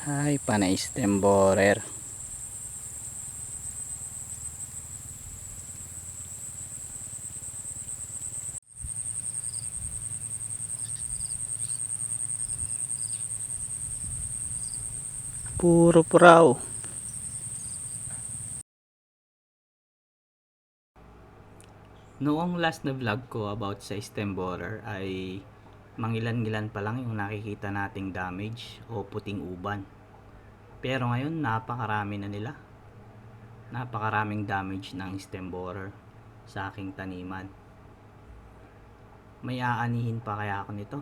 Ay, panay stem borer. Puro praw. Noong last na vlog ko about sa stem borer ay mangilan-ngilan pa lang yung nakikita nating damage o puting uban. Pero ngayon napakarami na nila. Napakaraming damage ng stem borer sa aking taniman. May aanihin pa kaya ako nito?